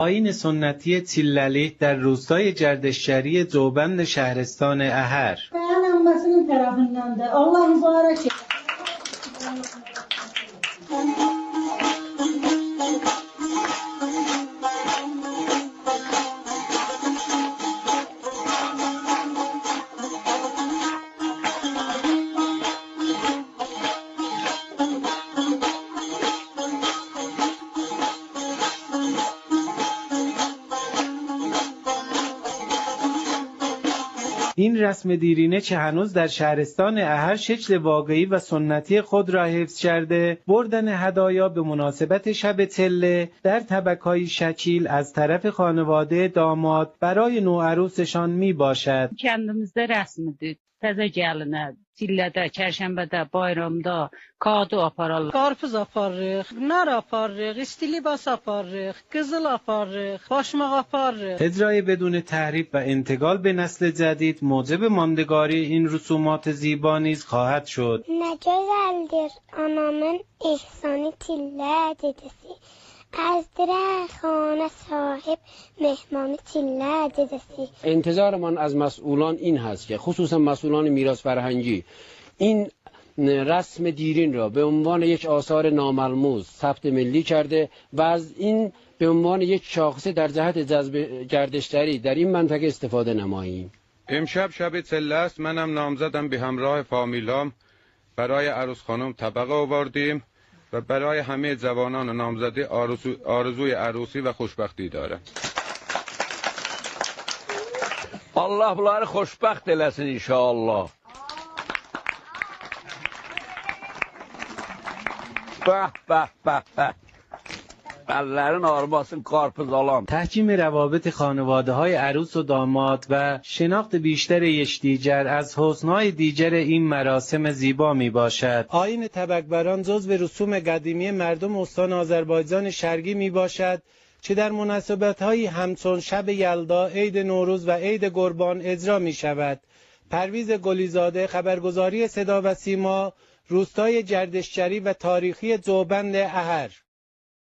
آیین سنتی تیللیح در روستای گردشگری ذوبند شهرستان احر. Dayanmasının tarafından da Allah mübarek etsin. این رسم دیرینه که هنوز در شهرستان احر شکل واقعی و سنتی خود را حفظ کرده، بردن هدایا به مناسبت شب تله در طبق‌های شکیل از طرف خانواده داماد برای نوعروسشان می باشد. Kəndimizdə rəsmidir. Təzə gəlinə, tillədə, çərşənbədə, bayramda kado apararlar. Qarpız aparırıq, nar aparırıq, isti libas aparırıq, qızıl aparırıq, başmaq aparırıq. اجرای بدون تحریف و انتقال به نسل جدید موجب ماندگاری این رسومات زیبا نیز خواهد شد. Ne güzeldir anamın ihsanı tillə dedesi. Əzdirə xanə sahib mehmanı tillə dedesi. انتظار من از مسئولان این هست که خصوصا مسئولان میراث فرهنگی این رسم دیرین را به عنوان یک آثار ناملموس ثبت ملی کرده و از این به عنوان یک شاخصه در جهت جذب گردشگری در این منطقه استفاده نماییم. امشب شب تله است. منم نامزدم به همراه فامیلام برای عروس خانم طبق آوردیم و برای همه جوانان نامزده آرزوی عروسی و خوشبختی دارم. Allah bunları xoşbəxt eləsin inşallah. Bəh, bəh, bəh, bəh. Əllərin armasın qarpız alan. تحکیم روابط خانواده‌های عروس و داماد و شناخت بیشتر یکدیگر از حسن‌های دیگر این مراسم زیبا می باشد. آیین طبق‌بران جزو رسوم قدیمی مردم استان آذربایجان شرقی می باشد که در مناسبت‌های همچون شب یلدا، عید نوروز و عید قربان اجرا می شود. پرویز گلیزاده، خبرگزاری صدا و سیما، روستای گردشگری و تاریخی ذوبند احر.